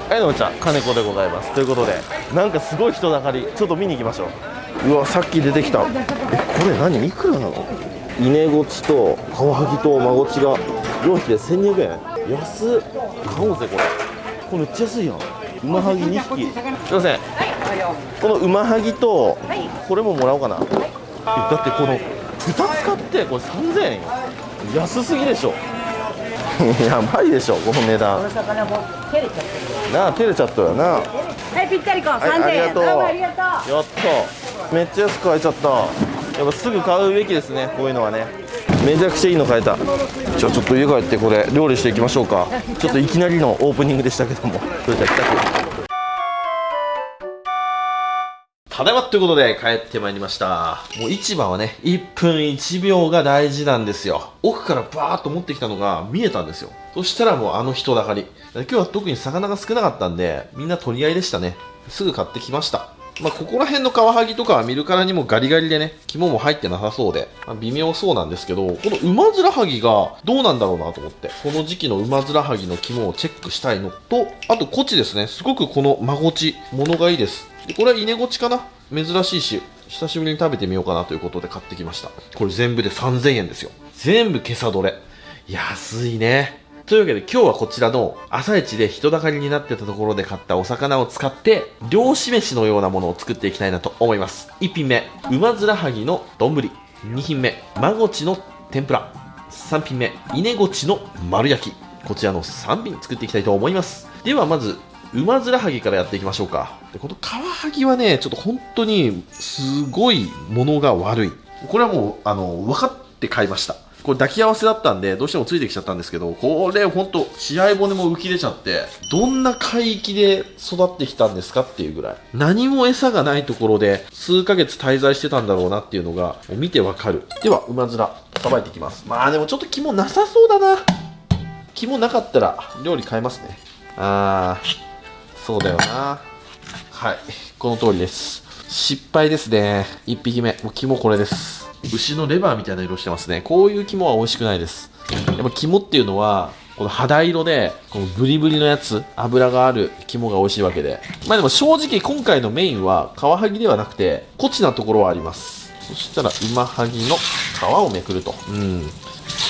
はい、どうもちゃん、金子でございます。ということで、なんかすごい人だかり、ちょっと見に行きましょう。うわ、さっき出てきた。これ何、いくらなの？稲ごちとカワハギとマゴチが4匹で1200円。安っ。買おうぜ、これ。これめっちゃ安いやん。ウマハギ2匹。すいません。このウマハギと、これももらおうかな。だってこの2つ買ってこれ3000円よ。安すぎでしょ。やばいでしょ、この値段。なあ、照れちゃったよな。はい、ぴったりこう、はい、 3000円。ありがとう。どうもありがとう。やった。めっちゃ安く買えちゃった。やっぱすぐ買うべきですね、こういうのはね。めちゃくちゃいいの買えた。じゃあちょっと家帰ってこれ料理していきましょうか。ちょっといきなりのオープニングでしたけども。それじゃあ帰ってただいまということで帰ってまいりました。もう市場はね、1分1秒が大事なんですよ。奥からバーッと持ってきたのが見えたんですよ。そしたらもうあの人だかり。今日は特に魚が少なかったんで、みんな取り合いでしたね。すぐ買ってきました。まあ、ここら辺のカワハギとかは見るからにもガリガリでね、肝も入ってなさそうで、まあ、微妙そうなんですけど、このウマヅラハギがどうなんだろうなと思って、この時期のウマヅラハギの肝をチェックしたいのと、あとコチですね。すごくこのマゴチ、物がいいです。でこれは稲ゴチかな、珍しいし、久しぶりに食べてみようかなということで買ってきました。これ全部で3000円ですよ。全部今朝どれ。安いね。というわけで今日はこちらの朝市で人だかりになってたところで買ったお魚を使って漁師飯のようなものを作っていきたいなと思います。1品目、ウマヅラハギの丼。2品目、マゴチの天ぷら。3品目、稲ゴチの丸焼き。こちらの3品作っていきたいと思います。ではまずウマヅラハギからやっていきましょうか。でこのカワハギはね、ちょっと本当にすごいものが悪い。これはもう分かって買いました。これ抱き合わせだったんでどうしてもついてきちゃったんですけど、これ本当血合い骨も浮き出ちゃって、どんな海域で育ってきたんですかっていうぐらい、何も餌がないところで数ヶ月滞在してたんだろうなっていうのが見てわかる。ではウマヅラさばいていきます。まあでもちょっと肝なさそうだな。肝なかったら料理変えますね。そうだよな。はい、この通りです。失敗ですね。1匹目、もう肝これです。牛のレバーみたいな色してますね。こういう肝は美味しくないです。やっぱ肝っていうのはこの肌色でこのブリブリのやつ、脂がある肝が美味しいわけで、まあでも正直今回のメインはカワハギではなくてコチなところはあります。そしたらウマハギの皮をめくると、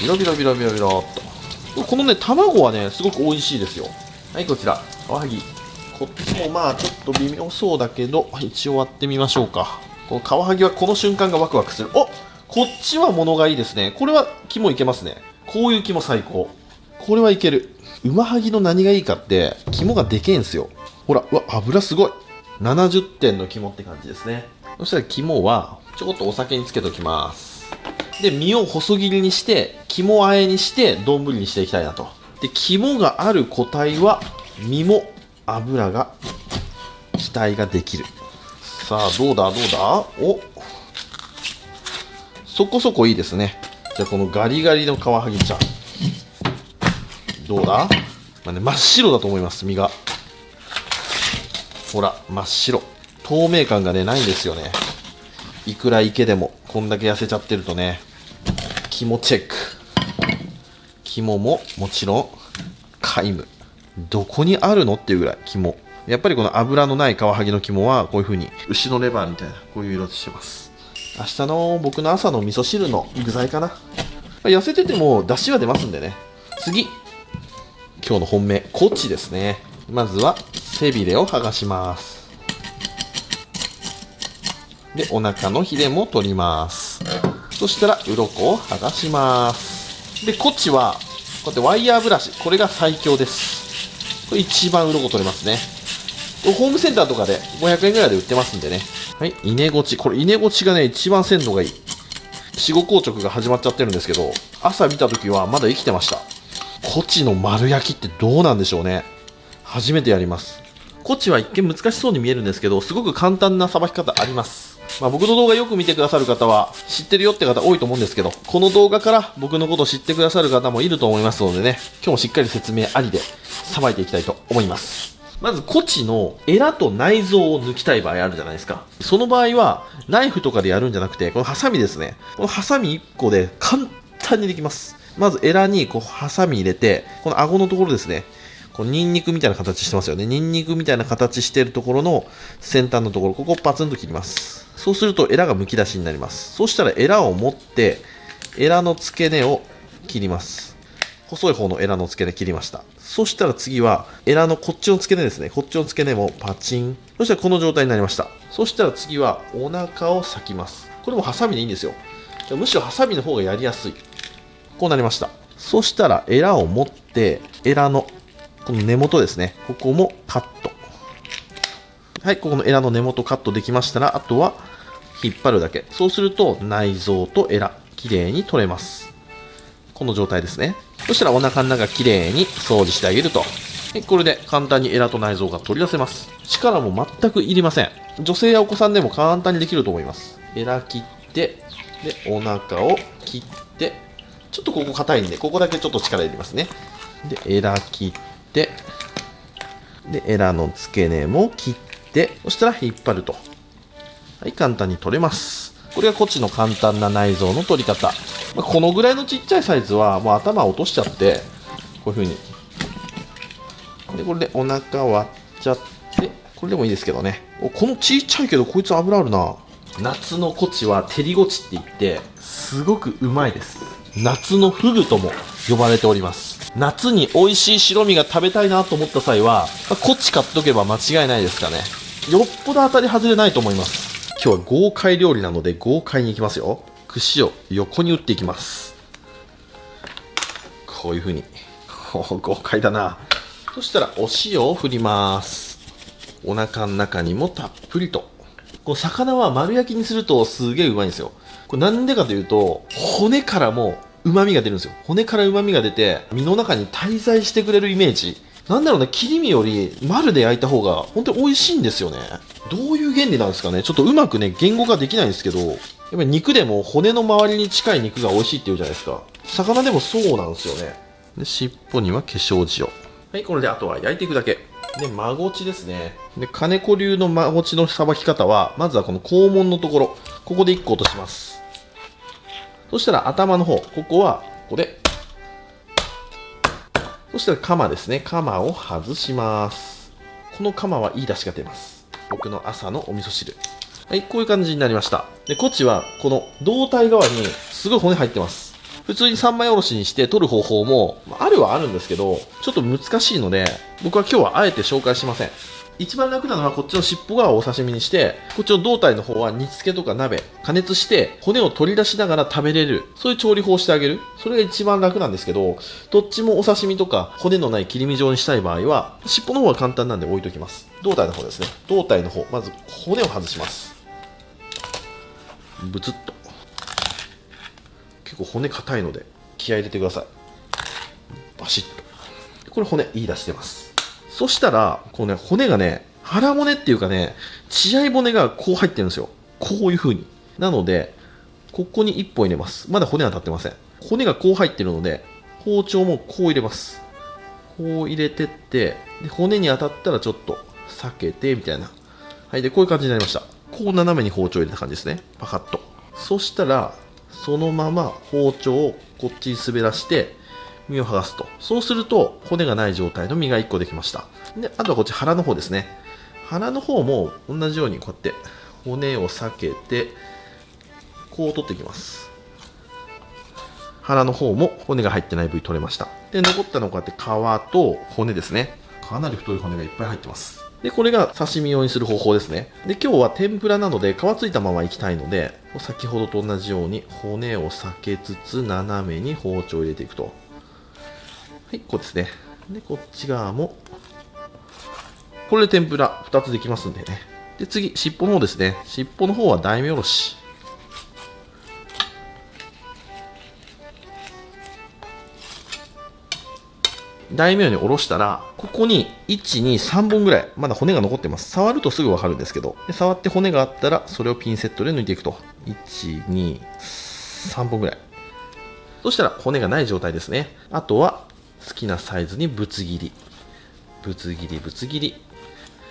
ビロビロビロビロビロっと。このね卵はねすごく美味しいですよ。はい、こちらカワハギ。こっちもまあちょっと微妙そうだけど一応割ってみましょうか。このカワハギはこの瞬間がワクワクする。お、こっちは物がいいですね。これは肝いけますね。こういう肝最高。これはいける。ウマハギの何がいいかって肝がでけえんすよ。ほら、うわ、脂すごい。70点の肝って感じですね。そしたら肝はちょこっとお酒につけときます。で、身を細切りにして肝あえにして丼にしていきたいなと。で、肝がある個体は身も脂が期待ができる。さあどうだどうだ。お、そこそこいいですね。じゃあこのガリガリのカワハギちゃんどうだ。まあね、真っ白だと思います。身がほら真っ白。透明感がねないんですよね。いくら池でもこんだけ痩せちゃってるとね。肝チェック。肝ももちろん皆無。どこにあるのっていうぐらい肝。やっぱりこの脂のないカワハギの肝はこういう風に牛のレバーみたいなこういう色してます。明日の僕の朝の味噌汁の具材かな。痩せてても出汁は出ますんでね。次、今日の本命コチですね。まずは背びれを剥がします。でお腹のヒレも取ります。そしたら鱗を剥がします。でコチはこうやってワイヤーブラシ、これが最強です。これ一番鱗取れますね。ホームセンターとかで500円ぐらいで売ってますんでね。はい、稲ゴチ。これ稲ゴチがね一番鮮度がいい。死後硬直が始まっちゃってるんですけど、朝見た時はまだ生きてました。コチの丸焼きってどうなんでしょうね。初めてやります。コチは一見難しそうに見えるんですけど、すごく簡単なさばき方あります。まあ、僕の動画よく見てくださる方は知ってるよって方多いと思うんですけど、この動画から僕のことを知ってくださる方もいると思いますのでね、今日もしっかり説明ありでさばいていきたいと思います。まずコチのエラと内臓を抜きたい場合あるじゃないですか。その場合はナイフとかでやるんじゃなくて、このハサミですね。このハサミ1個で簡単にできます。まずエラにこうハサミ入れて、この顎のところですね、こうニンニクみたいな形してますよね。ニンニクみたいな形してるところの先端のところ、ここをパツンと切ります。そうするとエラがむき出しになります。そうしたらエラを持って、エラの付け根を切ります。細い方のエラの付け根切りました。そしたら次はエラのこっちの付け根ですね。こっちの付け根もパチン。そしたらこの状態になりました。そしたら次はお腹を裂きます。これもハサミでいいんですよ。むしろハサミの方がやりやすい。こうなりました。そしたらエラを持って、エラのこの根元ですね。ここもカット。はい、ここのエラの根元カットできましたら、あとは引っ張るだけ。そうすると内臓とエラ、きれいに取れます。この状態ですね。そしたらお腹の中きれいに掃除してあげると。これで簡単にエラと内臓が取り出せます。力も全くいりません。女性やお子さんでも簡単にできると思います。エラ切って、で、お腹を切って、ちょっとここ硬いんで、ここだけちょっと力入れますね。で、エラ切って、で、エラの付け根も切って、そしたら引っ張ると。はい、簡単に取れます。これがこっちの簡単な内臓の取り方。このぐらいのちっちゃいサイズは、もう頭落としちゃって、こういう風に。で、これでお腹割っちゃって、これでもいいですけどね。このちっちゃいけど、こいつ油あるな。夏のコチは照りゴチって言って、すごくうまいです。夏のフグとも呼ばれております。夏に美味しい白身が食べたいなと思った際は、コチ買っとけば間違いないですかね。よっぽど当たり外れないと思います。今日は豪快料理なので豪快にいきますよ。串を横に打っていきます。こういう風に。豪快だな。そしたらお塩を振ります。お腹の中にもたっぷりと。こう魚は丸焼きにするとすげえうまいんですよ。これなんでかというと、骨からも旨味が出るんですよ。骨から旨味が出て、身の中に滞在してくれるイメージ。なんだろうね、切り身より丸で焼いた方が本当に美味しいんですよね。どういう原理なんですかね。ちょっとうまくね、言語化できないんですけど、やっぱり肉でも骨の周りに近い肉が美味しいって言うじゃないですか。魚でもそうなんですよね。で、尻尾には化粧塩。はい、これであとは焼いていくだけ。で、マゴチですね。で、金子流のマゴチのさばき方は、まずはこの肛門のところ、ここで1個落とします。そしたら頭の方、ここは、ここで、そしたらカマですね。カマを外します。このカマはいい出汁が出ます。僕の朝のお味噌汁。はい、こういう感じになりました。で、こっちは、この胴体側にすごい骨入ってます。普通に三枚おろしにして取る方法も、あるはあるんですけど、ちょっと難しいので、僕は今日はあえて紹介しません。一番楽なのはこっちの尻尾側をお刺身にして、こっちの胴体の方は煮付けとか鍋、加熱して骨を取り出しながら食べれる。そういう調理法をしてあげる。それが一番楽なんですけど、どっちもお刺身とか骨のない切り身状にしたい場合は、尻尾の方が簡単なんで置いときます。胴体の方ですね。胴体の方、まず骨を外します。ブツッと。結構骨硬いので気合い入れてください。バシッと。これ骨いい出してます。そしたら、こうね、骨がね、腹骨っていうかね、血合い骨がこう入ってるんですよ。こういう風に。なので、ここに1本入れます。まだ骨は立ってません。骨がこう入ってるので、包丁もこう入れます。こう入れてって、で骨に当たったらちょっと避けて、みたいな。はい、で、こういう感じになりました。こう斜めに包丁入れた感じですね。パカッと。そしたら、そのまま包丁をこっちに滑らして、身を剥がすと。そうすると、骨がない状態の身が1個できました。で、あとはこっち腹の方ですね。腹の方も同じようにこうやって骨を避けて、こう取っていきます。腹の方も骨が入ってない部位取れました。で、残ったのはこうやって皮と骨ですね。かなり太い骨がいっぱい入ってます。で、これが刺身用にする方法ですね。で、今日は天ぷらなので皮ついたままいきたいので、先ほどと同じように骨を避けつつ斜めに包丁を入れていくと。はい、こうですね。で、こっち側も、これで天ぷら2つできますんでね。で、次、尻尾の方ですね。尻尾の方は大名おろし。大名におろしたら、ここに1、2、3本ぐらい、まだ骨が残ってます。触るとすぐわかるんですけど、で触って骨があったら、それをピンセットで抜いていくと。1、2、3本ぐらい。そしたら骨がない状態ですね。あとは、好きなサイズにぶつ切り。ぶつ切り、ぶつ切り。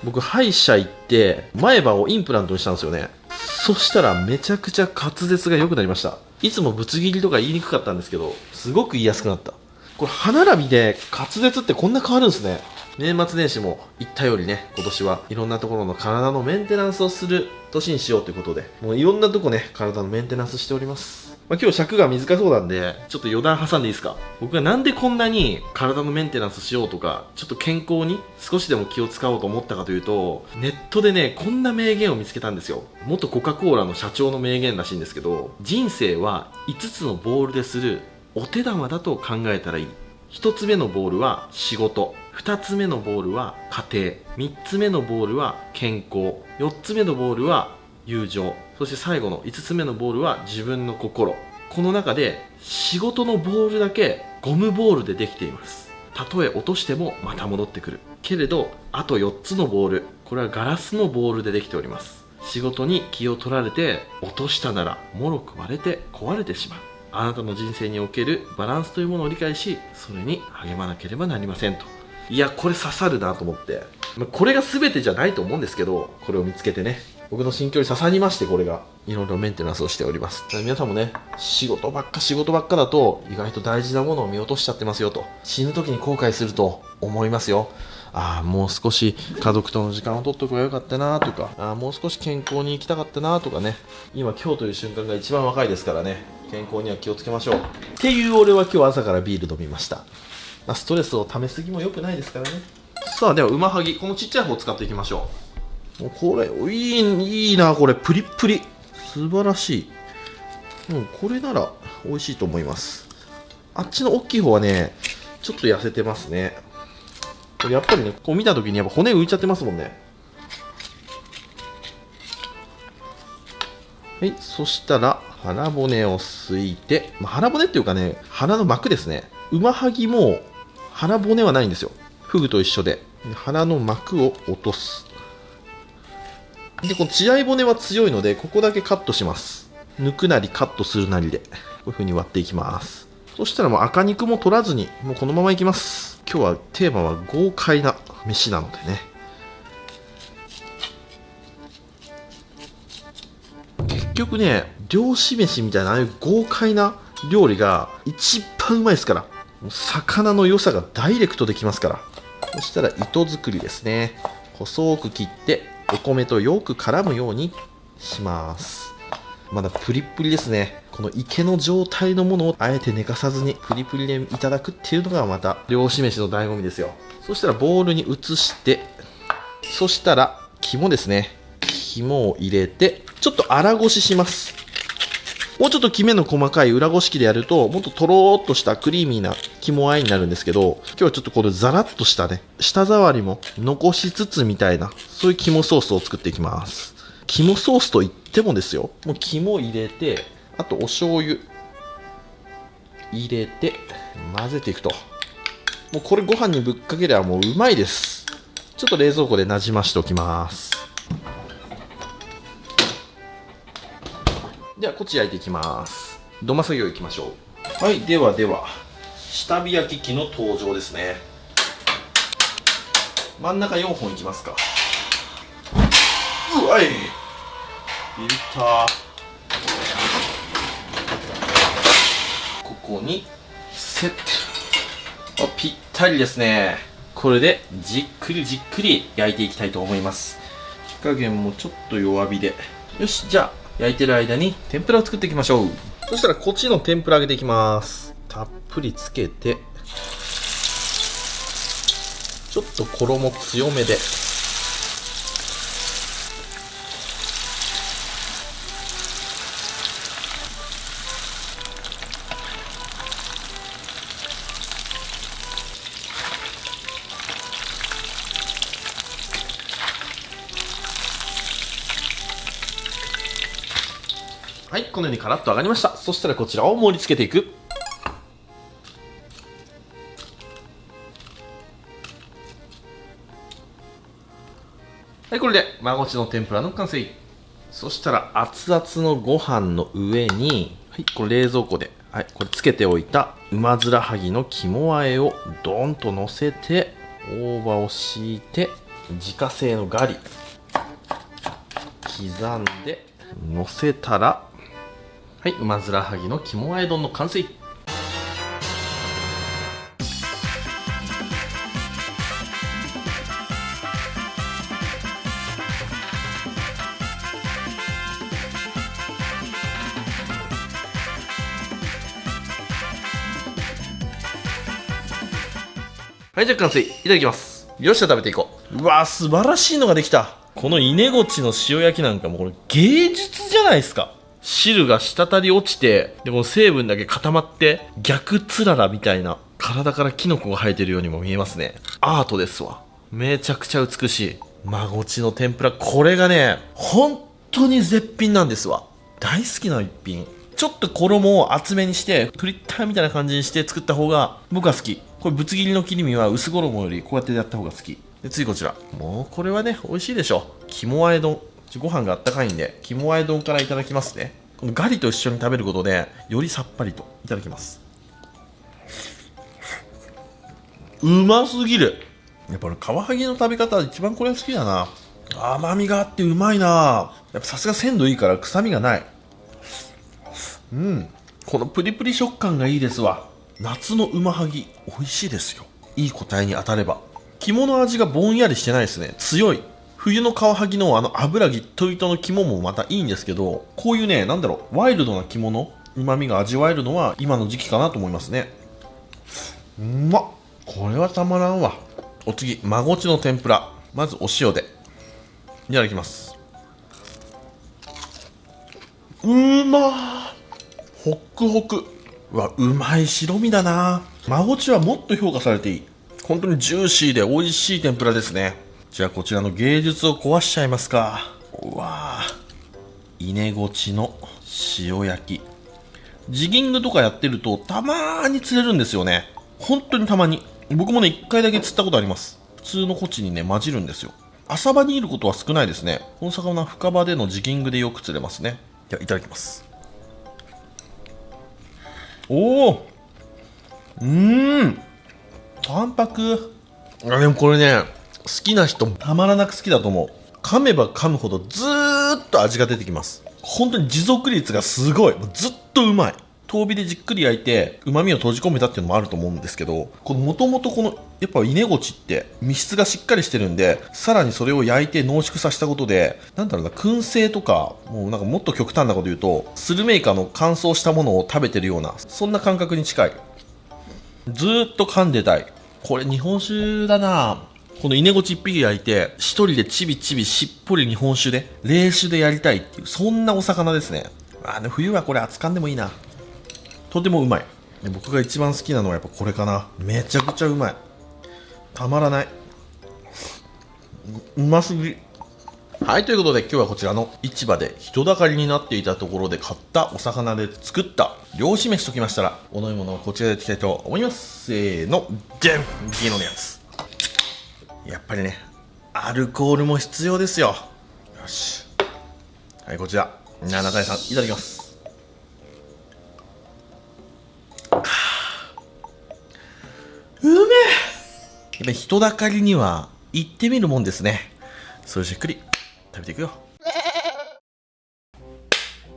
僕、歯医者行って、前歯をインプラントにしたんですよね。そしたら、めちゃくちゃ滑舌が良くなりました。いつもぶつ切りとか言いにくかったんですけど、すごく言いやすくなった。これ歯並びで滑舌ってこんな変わるんですね。年末年始も言ったようにね、今年はいろんなところの体のメンテナンスをする年にしようということで、もういろんなとこね、体のメンテナンスしております。今日尺が短そうなんで、ちょっと余談挟んでいいですか。僕がなんでこんなに体のメンテナンスしようとか、ちょっと健康に少しでも気を使おうと思ったかというと、ネットでね、こんな名言を見つけたんですよ。元コカ・コーラの社長の名言らしいんですけど、人生は5つのボールでするお手玉だと考えたらいい。1つ目のボールは仕事、2つ目のボールは家庭、3つ目のボールは健康、4つ目のボールは友情、そして最後の5つ目のボールは自分の心。この中で仕事のボールだけゴムボールでできています。たとえ落としてもまた戻ってくるけれど、あと4つのボール、これはガラスのボールでできております。仕事に気を取られて落としたならもろく割れて壊れてしまう。あなたの人生におけるバランスというものを理解し、それに励まなければなりませんと。いや、これ刺さるなと思って、これが全てじゃないと思うんですけど、これを見つけてね、僕の心境に刺さりまして、これがいろいろメンテナンスをしております。皆さんもね、仕事ばっかだと意外と大事なものを見落としちゃってますよと。死ぬ時に後悔すると思いますよ。ああ、もう少し家族との時間を取っておけばよかったなとか、ああ、もう少し健康に生きたかったなとかね。今という瞬間が一番若いですからね、健康には気をつけましょうっていう。俺は今日朝からビール飲みました。ストレスをためすぎも良くないですからね。さあ、ではうまはぎ、このちっちゃい方を使っていきましょう。もうこれいいな、これプリップリ、素晴らしい。もうこれなら美味しいと思います。あっちの大きい方はね、ちょっと痩せてますね。これやっぱりね、こう見た時にやっぱ骨浮いちゃってますもんね。はい、そしたら腹骨をすいて、腹骨っていうかね、腹の膜ですね。うまはぎも腹骨はないんですよ。フグと一緒で腹の膜を落とす。で、この血合い骨は強いので、ここだけカットします。抜くなりカットするなりでこういう風に割っていきます。そしたらもう赤肉も取らずに、もうこのままいきます。今日はテーマは豪快な飯なのでね。結局ね、漁師飯みたいなああいう豪快な料理が一番うまいですから。もう魚の良さがダイレクトできますから。そしたら糸作りですね。細く切ってお米とよく絡むようにします。まだプリップリですね。この池の状態のものをあえて寝かさずにプリプリでいただくっていうのがまた漁師飯の醍醐味ですよ。そしたらボウルに移して、そしたら肝ですね。肝を入れてちょっと粗ごしします。もうちょっときめの細かい裏ごし器でやるともっととろーっとしたクリーミーな肝あえになるんですけど、今日はちょっとこれザラッとしたね、舌触りも残しつつみたいな、そういう肝ソースを作っていきます。肝ソースといってもですよ、もう肝入れて、あとお醤油入れて混ぜていくと、もうこれご飯にぶっかければもううまいです。ちょっと冷蔵庫でなじましておきます。ではこっち焼いていきます。土間作業いきましょう。はい、では下火焼き器の登場ですね。真ん中4本いきますか。うわい、いったー。ここにセット。ぴったりですね。これでじっくり焼いていきたいと思います。火加減もちょっと弱火で。よし、じゃあ焼いてる間に天ぷらを作っていきましょう。そしたらこっちの天ぷら揚げていきます。たっぷりつけて、ちょっと衣強めで。はい、このようにカラッと揚がりました。そしたらこちらを盛り付けていく。はい、これでまごちの天ぷらの完成。そしたら熱々のご飯の上に、はい、これ冷蔵庫で、はい、これつけておいた馬面はぎの肝あえをドーンと乗せて、大葉を敷いて、自家製のガリ刻んで乗せたら、はい、馬面はぎの肝あえ丼の完成。はい、じゃあ完成。いただきます。よっしゃ、食べていこう。うわー、素晴らしいのができた。この稲ごちの塩焼きなんかもうこれ芸術じゃないですか。汁が滴り落ちて、でこの成分だけ固まって逆つららみたいな体からキノコが生えてるようにも見えますね。アートですわ。めちゃくちゃ美しいまごちの天ぷら。これがね本当に絶品なんですわ。大好きな一品。ちょっと衣を厚めにしてフリッターみたいな感じにして作った方が僕は好き。これぶつ切りの切り身は薄衣よりこうやってやった方が好きで、次こちら。もうこれはね美味しいでしょ。肝和え丼。ご飯があったかいんで肝和え丼からいただきますね。このガリと一緒に食べることでよりさっぱりと。いただきます。うますぎる。やっぱカワハギの食べ方一番これ好きだな。甘みがあってうまいな。やっぱさすが鮮度いいから臭みがない。このプリプリ食感がいいですわ。夏のうまはぎ美味しいですよ。いい個体に当たれば。肝の味がぼんやりしてないですね。強い。冬のカワハギの油ぎっとりとの肝もまたいいんですけど、こういうね、ワイルドな肝の旨味が味わえるのは今の時期かなと思いますね。うまっ。これはたまらんわ。お次、まごちの天ぷら。まずお塩でいただきます。まー。ホックホク。うわ、うまい白身だな。まごちはもっと評価されていい。本当にジューシーで美味しい天ぷらですね。じゃあこちらの芸術を壊しちゃいますか。うわー、稲ごちの塩焼き。ジギングとかやってるとたまーに釣れるんですよね。本当にたまに。僕もね1回だけ釣ったことあります。普通のコチにね混じるんですよ。浅場にいることは少ないですね。この魚は深場でのジギングでよく釣れますね。じゃあいただきます。おお、淡白。でもこれね好きな人たまらなく好きだと思う。噛めば噛むほどずーっと味が出てきます。本当に持続率がすごい。ずっとうまい。遠火でじっくり焼いて旨味を閉じ込めたっていうのもあると思うんですけど、このもともとこのやっぱ稲ごちって密質がしっかりしてるんで、さらにそれを焼いて濃縮させたことで、燻製とかもっと極端なこと言うとスルメイカの乾燥したものを食べてるような、そんな感覚に近い。ずーっと噛んでたい。これ日本酒だな。この稲ごち1匹焼いて一人でちびちびしっぽり日本酒で冷酒でやりたいっていう、そんなお魚ですね。冬はこれ熱燗でもいいな。とてもうまい。僕が一番好きなのはやっぱこれかな。めちゃくちゃうまい。たまらない。うますぎ。はい、ということで今日はこちらの市場で人だかりになっていたところで買ったお魚で作った漁師飯ときましたら、お飲み物をこちらでいきたいと思います。せーの、でん、ギノのやつ。やっぱりねアルコールも必要ですよ。よし、はい、こちら中谷さんいただきます。うめえ。やっぱり人だかりには行ってみるもんですね。それじっくり食べていくよ。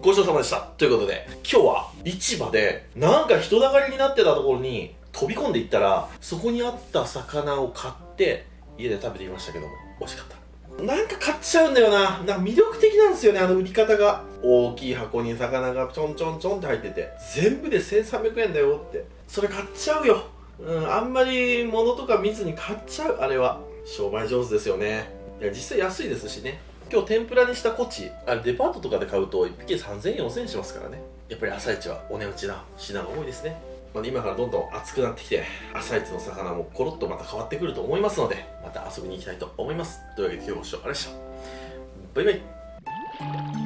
ごちそうさまでした。ということで今日は市場でなんか人だかりになってたところに飛び込んでいったら、そこにあった魚を買って家で食べてきましたけども、美味しかった。なんか買っちゃうんだよな。なんか魅力的なんですよね、売り方が。大きい箱に魚がちょんちょんちょんって入ってて、全部で1300円だよって。それ買っちゃうよ。あんまり物とか見ずに買っちゃう。あれは商売上手ですよね。いや実際安いですしね。今日天ぷらにしたコチ、デパートとかで買うと1匹3000円4000円しますからね。やっぱり朝市はお値打ちな品が多いですね。今からどんどん暑くなってきて、朝市の魚もコロッとまた変わってくると思いますので、また遊びに行きたいと思います。というわけで今日ご視聴ありがとうございました。バイバイ。